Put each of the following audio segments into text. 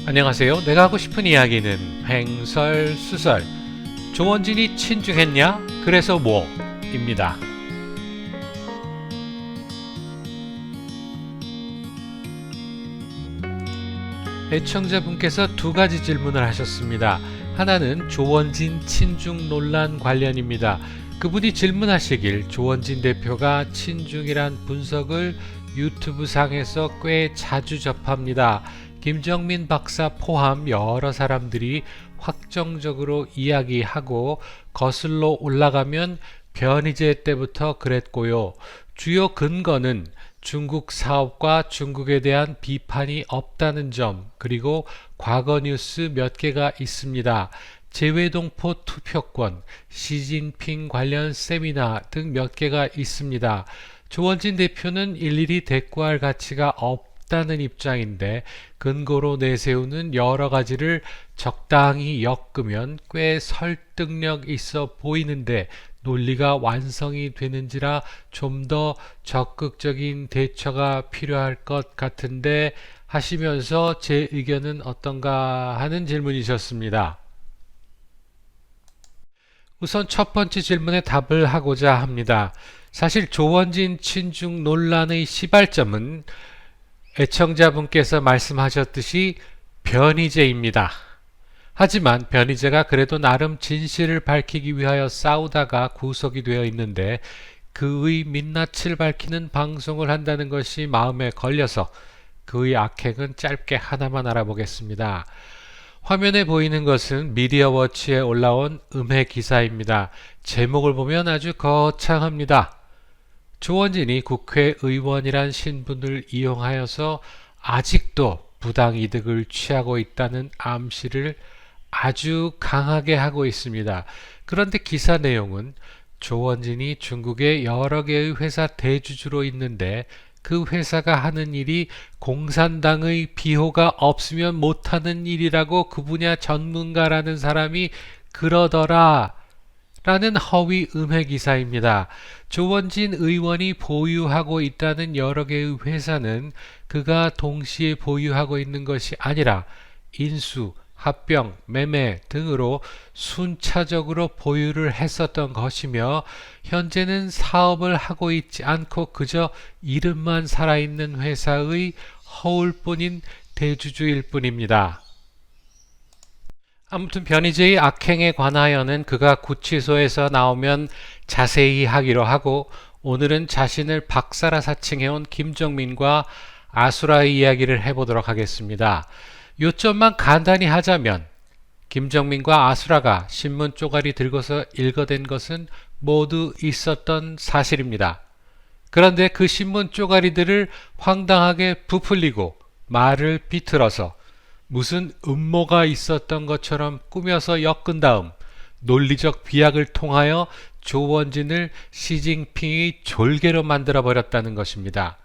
안녕하세요. 내가 하고 싶은 이야기는 횡설수설. 조원진이 친중했냐? 그래서 뭐? 입니다. 애청자분께서 두 가지 질문을 하셨습니다. 하나는 조원진 친중 논란 관련입니다. 그분이 질문하시길 조원진 대표가 친중이란 분석을 유튜브 상에서 꽤 자주 접합니다. 김정민 박사 포함 여러 사람들이 확정적으로 이야기하고 거슬러 올라가면 변희재 때부터 그랬고요. 주요 근거는 중국 사업과 중국에 대한 비판이 없다는 점, 그리고 과거 뉴스 몇 개가 있습니다. 재외동포 투표권, 시진핑 관련 세미나 등 몇 개가 있습니다. 조원진 대표는 일일이 대꾸할 가치가 없다는 입장인데 근거로 내세우는 여러 가지를 적당히 엮으면 꽤 설득력 있어 보이는데 논리가 완성이 되는지라 좀 더 적극적인 대처가 필요할 것 같은데 하시면서 제 의견은 어떤가 하는 질문이셨습니다. 우선 첫 번째 질문에 답을 하고자 합니다. 사실 조원진 친중 논란의 시발점은 애청자분께서 말씀하셨듯이 변희재입니다. 하지만 변희재가 그래도 나름 진실을 밝히기 위하여 싸우다가 구속이 되어 있는데 그의 민낯을 밝히는 방송을 한다는 것이 마음에 걸려서 그의 악행은 짧게 하나만 알아보겠습니다. 화면에 보이는 것은 미디어워치에 올라온 음해 기사입니다. 제목을 보면 아주 거창합니다. 조원진이 국회의원이란 신분을 이용하여서 아직도 부당이득을 취하고 있다는 암시를 아주 강하게 하고 있습니다. 그런데 기사 내용은 조원진이 중국의 여러 개의 회사 대주주로 있는데 그 회사가 하는 일이 공산당의 비호가 없으면 못하는 일이라고 그 분야 전문가라는 사람이 그러더라 라는 허위 음해 기사입니다. 조원진 의원이 보유하고 있다는 여러 개의 회사는 그가 동시에 보유하고 있는 것이 아니라 인수, 합병, 매매 등으로 순차적으로 보유를 했었던 것이며 현재는 사업을 하고 있지 않고 그저 이름만 살아있는 회사의 허울뿐인 대주주일 뿐입니다. 아무튼 변희재의 악행에 관하여는 그가 구치소에서 나오면 자세히 하기로 하고 오늘은 자신을 박사라 사칭해온 김정민과 아수라의 이야기를 해보도록 하겠습니다. 요점만 간단히 하자면 김정민과 아수라가 신문 쪼가리 들고서 읽어댄 것은 모두 있었던 사실입니다. 그런데 그 신문 쪼가리들을 황당하게 부풀리고 말을 비틀어서 무슨 음모가 있었던 것처럼 꾸며서 엮은 다음 논리적 비약을 통하여 조원진을 시진핑의 졸개로 만들어 버렸다는 것입니다.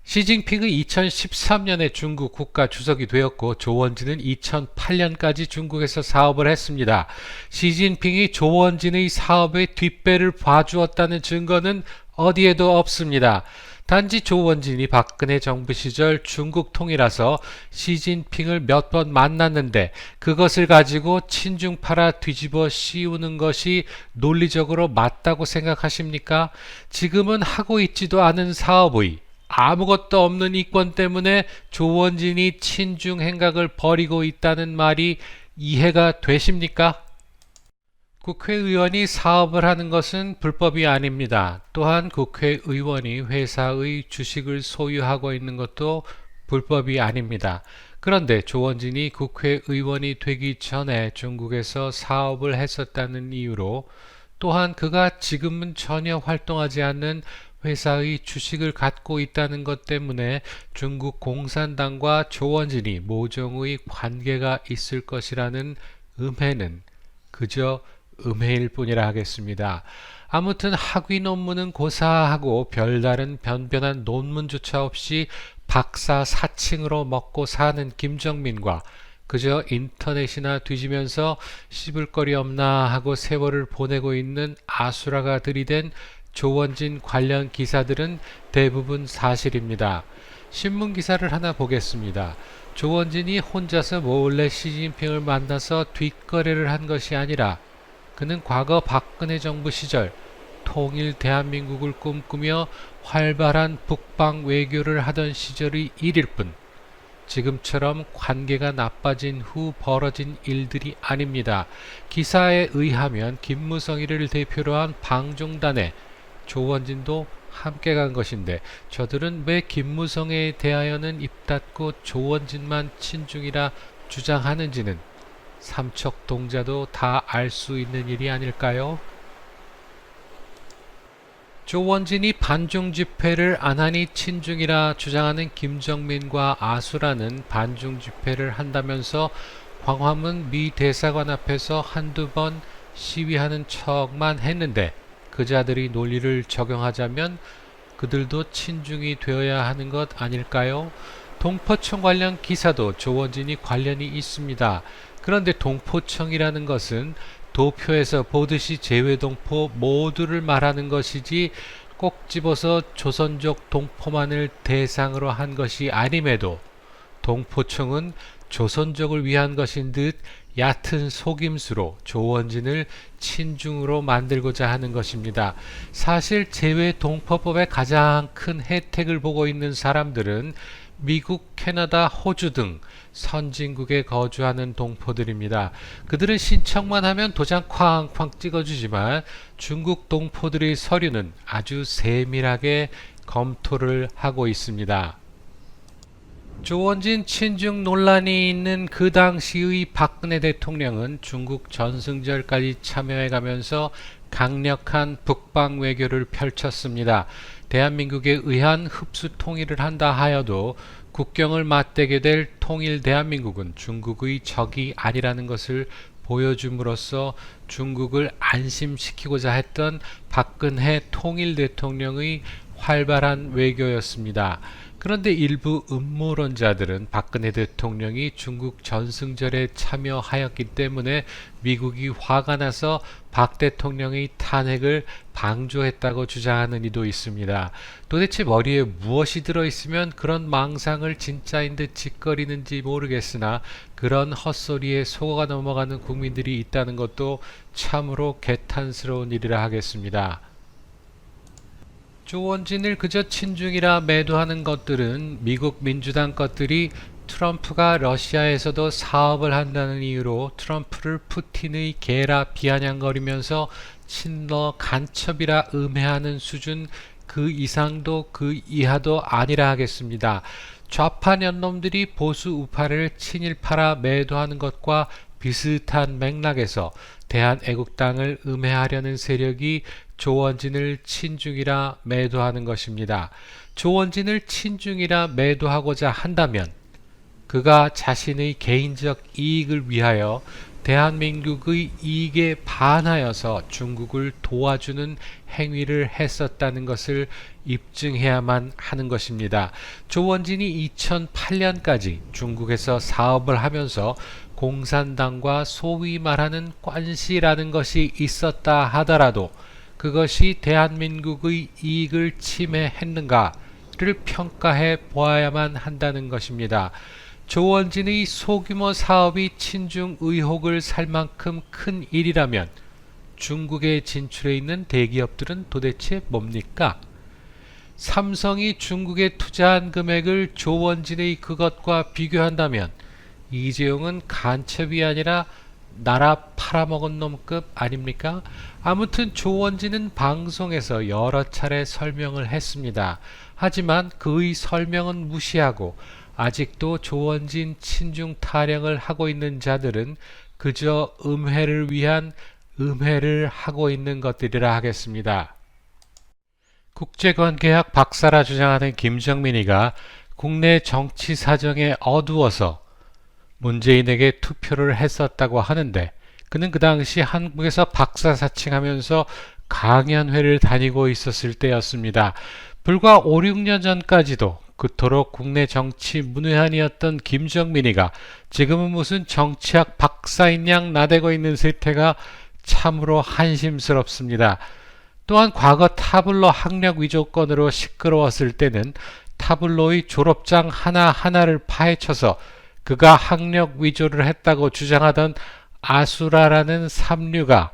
시진핑의 2013년에 중국 국가 주석이 되었고 조원진은 2008년까지 중국에서 사업을 했습니다. 시진핑이 조원진의 사업의 뒷배를 봐주었다는 증거는 어디에도 없습니다. 단지 조원진이 박근혜 정부 시절 중국 통이라서 시진핑을 몇 번 만났는데 그것을 가지고 친중파라 뒤집어 씌우는 것이 논리적으로 맞다고 생각하십니까? 지금은 하고 있지도 않은 사업의 아무것도 없는 이권 때문에 조원진이 친중 행각을 벌이고 있다는 말이 이해가 되십니까? 국회의원이 사업을 하는 것은 불법이 아닙니다. 또한 국회의원이 회사의 주식을 소유하고 있는 것도 불법이 아닙니다. 그런데 조원진이 국회의원이 되기 전에 중국에서 사업을 했었다는 이유로 또한 그가 지금은 전혀 활동하지 않는 회사의 주식을 갖고 있다는 것 때문에 중국 공산당과 조원진이 모종의 관계가 있을 것이라는 음해는 그저 음해일 뿐이라 하겠습니다. 아무튼 학위 논문은 고사하고 별다른 변변한 논문조차 없이 박사 사칭으로 먹고 사는 김정민과 그저 인터넷이나 뒤지면서 씹을 거리 없나 하고 세월을 보내고 있는 아수라가 들이댄 조원진 관련 기사들은 대부분 사실입니다. 신문 기사를 하나 보겠습니다. 조원진이 혼자서 몰래 시진핑을 만나서 뒷거래를 한 것이 아니라 그는 과거 박근혜 정부 시절 통일 대한민국을 꿈꾸며 활발한 북방 외교를 하던 시절의 일일 뿐 지금처럼 관계가 나빠진 후 벌어진 일들이 아닙니다. 기사에 의하면 김무성이를 대표로 한 방종단에 조원진도 함께 간 것인데 저들은 왜 김무성에 대하여는 입 닫고 조원진만 친중이라 주장하는지는 삼척동자도 다 알 수 있는 일이 아닐까요? 조원진이 반중 집회를 안 하니 친중이라 주장하는 김정민과 아수라는 반중 집회를 한다면서 광화문 미 대사관 앞에서 한두 번 시위하는 척만 했는데 그자들이 논리를 적용하자면 그들도 친중이 되어야 하는 것 아닐까요? 동포청 관련 기사도 조원진이 관련이 있습니다. 그런데 동포청이라는 것은 도표에서 보듯이 재외동포 모두를 말하는 것이지 꼭 집어서 조선족 동포만을 대상으로 한 것이 아님에도 동포청은 조선족을 위한 것인 듯 얕은 속임수로 조원진을 친중으로 만들고자 하는 것입니다. 사실 재외동포법의 가장 큰 혜택을 보고 있는 사람들은 미국, 캐나다, 호주 등 선진국에 거주하는 동포들입니다. 그들은 신청만 하면 도장 쾅쾅 찍어주지만 중국 동포들의 서류는 아주 세밀하게 검토를 하고 있습니다. 조원진 친중 논란이 있는 그 당시의 박근혜 대통령은 중국 전승절까지 참여해가면서 강력한 북방 외교를 펼쳤습니다. 대한민국에 의한 흡수 통일을 한다 하여도 국경을 맞대게 될 통일 대한민국은 중국의 적이 아니라는 것을 보여줌으로써 중국을 안심시키고자 했던 박근혜 통일 대통령의 활발한 외교였습니다. 그런데 일부 음모론자들은 박근혜 대통령이 중국 전승절에 참여하였기 때문에 미국이 화가 나서 박 대통령의 탄핵을 방조했다고 주장하는 이도 있습니다. 도대체 머리에 무엇이 들어있으면 그런 망상을 진짜인 듯 짓거리는지 모르겠으나 그런 헛소리에 속아 넘어가는 국민들이 있다는 것도 참으로 개탄스러운 일이라 하겠습니다. 조원진을 그저 친중이라 매도하는 것들은 미국 민주당 것들이 트럼프가 러시아에서도 사업을 한다는 이유로 트럼프를 푸틴의 개라 비아냥거리면서 친러 간첩이라 음해하는 수준 그 이상도 그 이하도 아니라 하겠습니다. 좌파 년놈들이 보수 우파를 친일파라 매도하는 것과 비슷한 맥락에서 대한애국당을 음해하려는 세력이 조원진을 친중이라 매도하는 것입니다. 조원진을 친중이라 매도하고자 한다면 그가 자신의 개인적 이익을 위하여 대한민국의 이익에 반하여서 중국을 도와주는 행위를 했었다는 것을 입증해야만 하는 것입니다. 조원진이 2008년까지 중국에서 사업을 하면서 공산당과 소위 말하는 관시라는 것이 있었다 하더라도 그것이 대한민국의 이익을 침해했는가를 평가해 보아야만 한다는 것입니다. 조원진의 소규모 사업이 친중 의혹을 살 만큼 큰 일이라면 중국에 진출해 있는 대기업들은 도대체 뭡니까? 삼성이 중국에 투자한 금액을 조원진의 그것과 비교한다면 이재용은 간첩이 아니라 나라 팔아먹은 놈급 아닙니까? 아무튼 조원진은 방송에서 여러 차례 설명을 했습니다. 하지만 그의 설명은 무시하고 아직도 조원진 친중 타령을 하고 있는 자들은 그저 음해를 위한 음해를 하고 있는 것들이라 하겠습니다. 국제관계학 박사라 주장하는 김정민이가 국내 정치 사정에 어두워서 문재인에게 투표를 했었다고 하는데 그는 그 당시 한국에서 박사 사칭하면서 강연회를 다니고 있었을 때였습니다. 불과 5, 6년 전까지도 그토록 국내 정치 문외한이었던 김정민이가 지금은 무슨 정치학 박사인 양 나대고 있는 세태가 참으로 한심스럽습니다. 또한 과거 타블로 학력 위조건으로 시끄러웠을 때는 타블로의 졸업장 하나하나를 파헤쳐서 그가 학력 위조를 했다고 주장하던 아수라라는 삼류가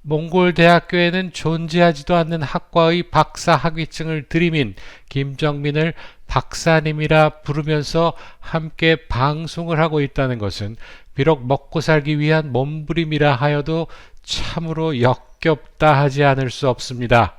몽골 대학교에는 존재하지도 않는 학과의 박사 학위증을 들이민 김정민을 박사님이라 부르면서 함께 방송을 하고 있다는 것은 비록 먹고 살기 위한 몸부림이라 하여도 참으로 역겹다 하지 않을 수 없습니다.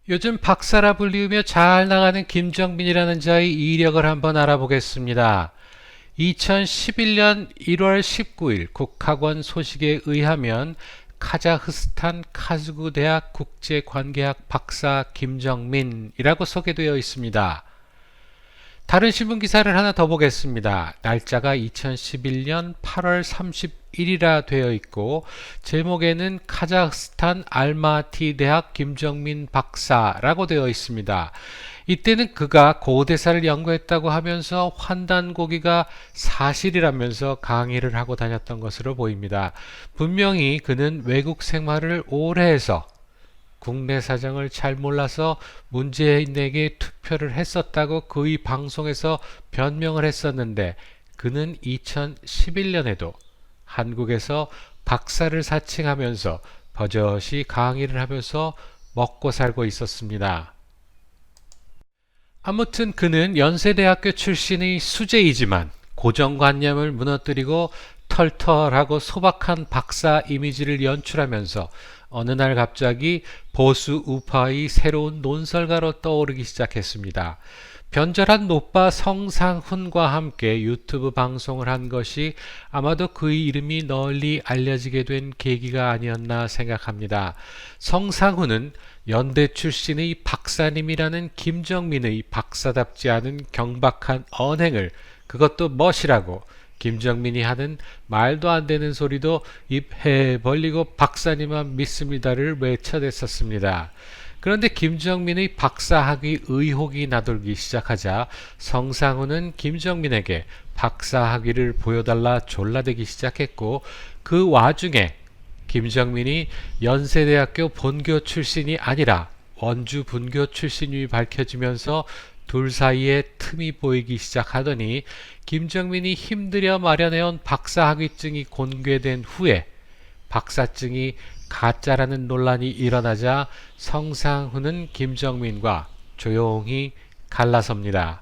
요즘 박사라 불리우며 잘 나가는 김정민이라는 자의 이력을 한번 알아보겠습니다. 2011년 1월 19일 국학원 소식에 의하면 카자흐스탄 카즈구 대학 국제관계학 박사 김정민이라고 소개되어 있습니다. 다른 신문 기사를 하나 더 보겠습니다. 날짜가 2011년 8월 31일이라 되어 있고 제목에는 카자흐스탄 알마티 대학 김정민 박사라고 되어 있습니다. 이때는 그가 고대사를 연구했다고 하면서 환단고기가 사실이라면서 강의를 하고 다녔던 것으로 보입니다. 분명히 그는 외국 생활을 오래 해서 국내 사정을 잘 몰라서 문재인에게 투표를 했었다고 그의 방송에서 변명을 했었는데 그는 2011년에도 한국에서 박사를 사칭하면서 버젓이 강의를 하면서 먹고 살고 있었습니다. 아무튼 그는 연세대학교 출신의 수재이지만 고정관념을 무너뜨리고 털털하고 소박한 박사 이미지를 연출하면서 어느 날 갑자기 보수 우파의 새로운 논설가로 떠오르기 시작했습니다. 변절한 노빠 성상훈과 함께 유튜브 방송을 한 것이 아마도 그의 이름이 널리 알려지게 된 계기가 아니었나 생각합니다. 성상훈은 연대 출신의 박사님이라는 김정민의 박사답지 않은 경박한 언행을 그것도 멋이라고 김정민이 하는 말도 안 되는 소리도 입 해 벌리고 박사님만 믿습니다를 외쳐댔었습니다. 그런데 김정민의 박사학위 의혹이 나돌기 시작하자 성상훈은 김정민에게 박사학위를 보여달라 졸라대기 시작했고 그 와중에 김정민이 연세대학교 본교 출신이 아니라 원주 분교 출신이 밝혀지면서 둘 사이에 틈이 보이기 시작하더니 김정민이 힘들여 마련해온 박사학위증이 공개된 후에 박사증이 가짜라는 논란이 일어나자 성상훈은 김정민과 조용히 갈라섭니다.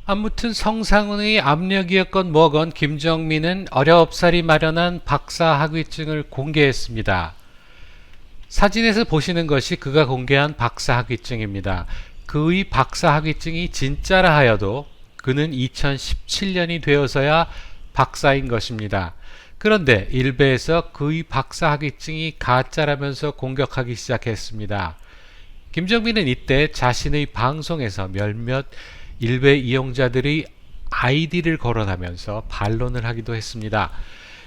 아무튼 성상훈의 압력이었건 뭐건 김정민은 어렵사리 마련한 박사학위증을 공개했습니다. 사진에서 보시는 것이 그가 공개한 박사학위증입니다. 그의 박사학위증이 진짜라 하여도 그는 2017년이 되어서야 박사인 것입니다. 그런데 일베에서 그의 박사학위증이 가짜라면서 공격하기 시작했습니다. 김정민은 이때 자신의 방송에서 몇몇 일베 이용자들의 아이디를 거론하면서 반론을 하기도 했습니다.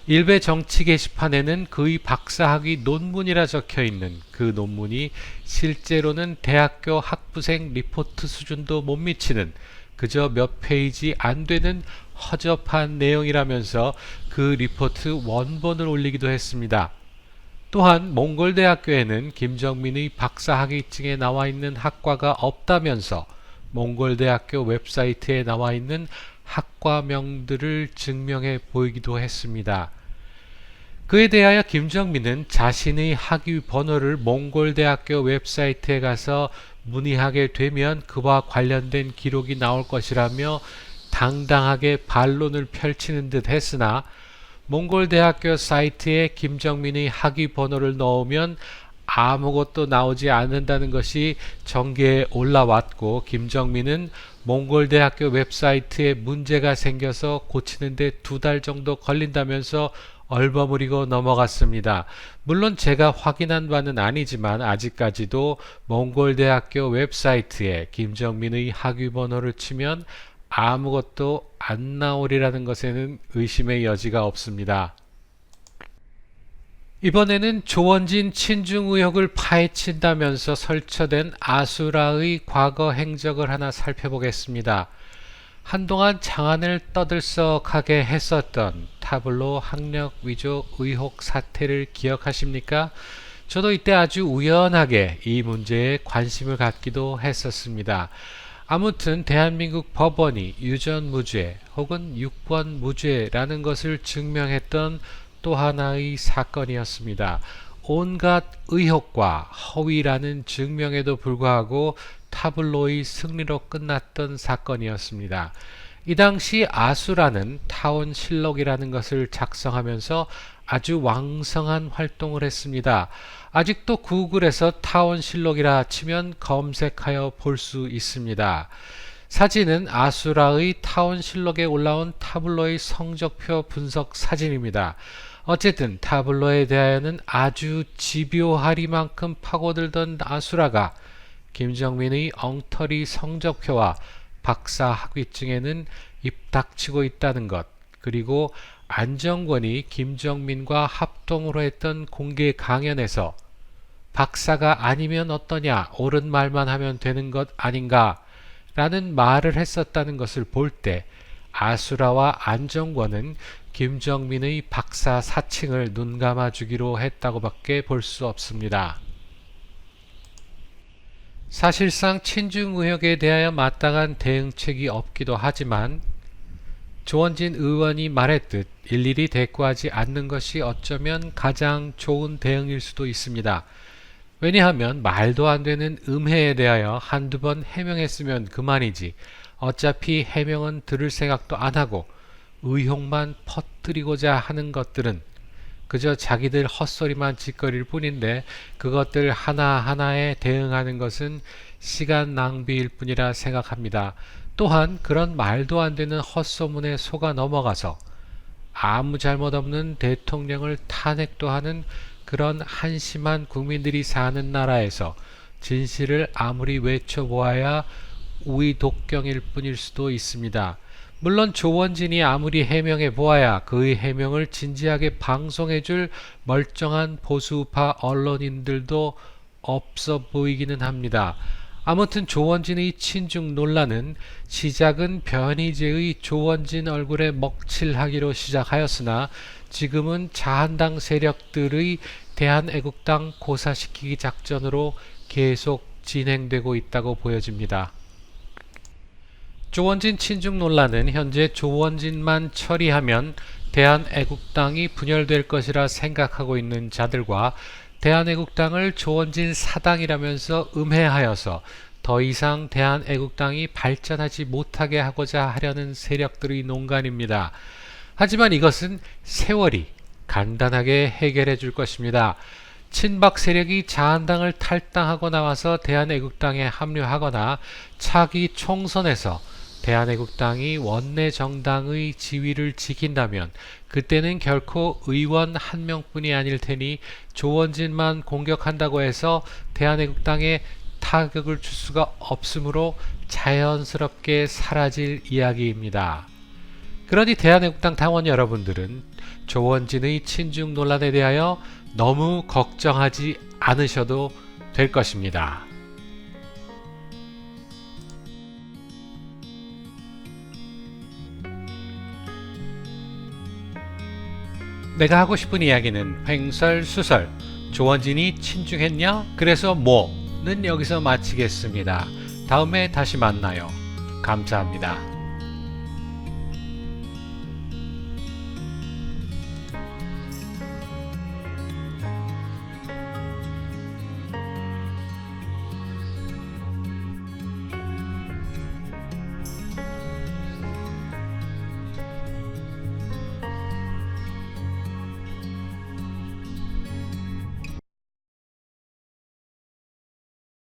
일베 정치 게시판에는 그의 박사학위 논문이라 적혀있는 그 논문이 실제로는 대학교 학부생 리포트 수준도 못 미치는 그저 몇 페이지 안 되는 허접한 내용이라면서 그 리포트 원본을 올리기도 했습니다. 또한 몽골대학교에는 김정민의 박사학위증에 나와 있는 학과가 없다면서 몽골대학교 웹사이트에 나와 있는 학과명들을 증명해 보이기도 했습니다. 그에 대하여 김정민은 자신의 학위 번호를 몽골대학교 웹사이트에 가서 문의하게 되면 그와 관련된 기록이 나올 것이라며 당당하게 반론을 펼치는 듯 했으나 몽골대학교 사이트에 김정민의 학위 번호를 넣으면 아무것도 나오지 않는다는 것이 정계에 올라왔고 김정민은 몽골대학교 웹사이트에 문제가 생겨서 고치는데 2달 정도 걸린다면서 얼버무리고 넘어갔습니다. 물론 제가 확인한 바는 아니지만 아직까지도 몽골대학교 웹사이트에 김정민의 학위 번호를 치면 아무것도 안 나오리라는 것에는 의심의 여지가 없습니다. 이번에는 조원진 친중 의혹을 파헤친다면서 설쳐된 아수라의 과거 행적을 하나 살펴보겠습니다. 한동안 장안을 떠들썩하게 했었던 타블로 학력 위조 의혹 사태를 기억하십니까? 저도 이때 아주 우연하게 이 문제에 관심을 갖기도 했었습니다. 아무튼 대한민국 법원이 유전무죄 혹은 유권무죄라는 것을 증명했던 또 하나의 사건이었습니다. 온갖 의혹과 허위라는 증명에도 불구하고 타블로의 승리로 끝났던 사건이었습니다. 이 당시 아수라는 타원실록이라는 것을 작성하면서 아주 왕성한 활동을 했습니다. 아직도 구글에서 타원실록이라 치면 검색하여 볼 수 있습니다. 사진은 아수라의 타원실록에 올라온 타블로의 성적표 분석 사진입니다. 어쨌든 타블로에 대하여는 아주 집요하리만큼 파고들던 아수라가 김정민의 엉터리 성적표와 박사 학위증에는 입닥치고 있다는 것, 그리고 안정권이 김정민과 합동으로 했던 공개 강연에서 박사가 아니면 어떠냐, 옳은 말만 하면 되는 것 아닌가 라는 말을 했었다는 것을 볼 때 아수라와 안정권은 김정민의 박사 사칭을 눈감아 주기로 했다고 밖에 볼 수 없습니다. 사실상 친중 의혹에 대하여 마땅한 대응책이 없기도 하지만 조원진 의원이 말했듯 일일이 대꾸하지 않는 것이 어쩌면 가장 좋은 대응일 수도 있습니다. 왜냐하면 말도 안 되는 음해에 대하여 한두 번 해명했으면 그만이지 어차피 해명은 들을 생각도 안 하고 의혹만 퍼뜨리고자 하는 것들은 그저 자기들 헛소리만 짓거릴 뿐인데 그것들 하나하나에 대응하는 것은 시간 낭비일 뿐이라 생각합니다. 또한 그런 말도 안 되는 헛소문에 속아 넘어가서 아무 잘못 없는 대통령을 탄핵도 하는 그런 한심한 국민들이 사는 나라에서 진실을 아무리 외쳐보아야 우의독경일 뿐일 수도 있습니다. 물론 조원진이 아무리 해명해 보아야 그의 해명을 진지하게 방송해줄 멀쩡한 보수파 언론인들도 없어 보이기는 합니다. 아무튼 조원진의 친중 논란은 시작은 변희재의 조원진 얼굴에 먹칠하기로 시작하였으나 지금은 자한당 세력들의 대한애국당 고사시키기 작전으로 계속 진행되고 있다고 보여집니다. 조원진 친중 논란은 현재 조원진만 처리하면 대한애국당이 분열될 것이라 생각하고 있는 자들과 대한애국당을 조원진 사당이라면서 음해하여서 더 이상 대한애국당이 발전하지 못하게 하고자 하려는 세력들의 농간입니다. 하지만 이것은 세월이 간단하게 해결해 줄 것입니다. 친박 세력이 자한당을 탈당하고 나와서 대한애국당에 합류하거나 차기 총선에서 대한애국당이 원내 정당의 지위를 지킨다면 그때는 결코 의원 한 명뿐이 아닐 테니 조원진만 공격한다고 해서 대한애국당에 타격을 줄 수가 없으므로 자연스럽게 사라질 이야기입니다. 그러니 대한애국당 당원 여러분들은 조원진의 친중 논란에 대하여 너무 걱정하지 않으셔도 될 것입니다. 내가 하고 싶은 이야기는 횡설수설 조원진이 친중했냐? 그래서 뭐?는 여기서 마치겠습니다. 다음에 다시 만나요. 감사합니다.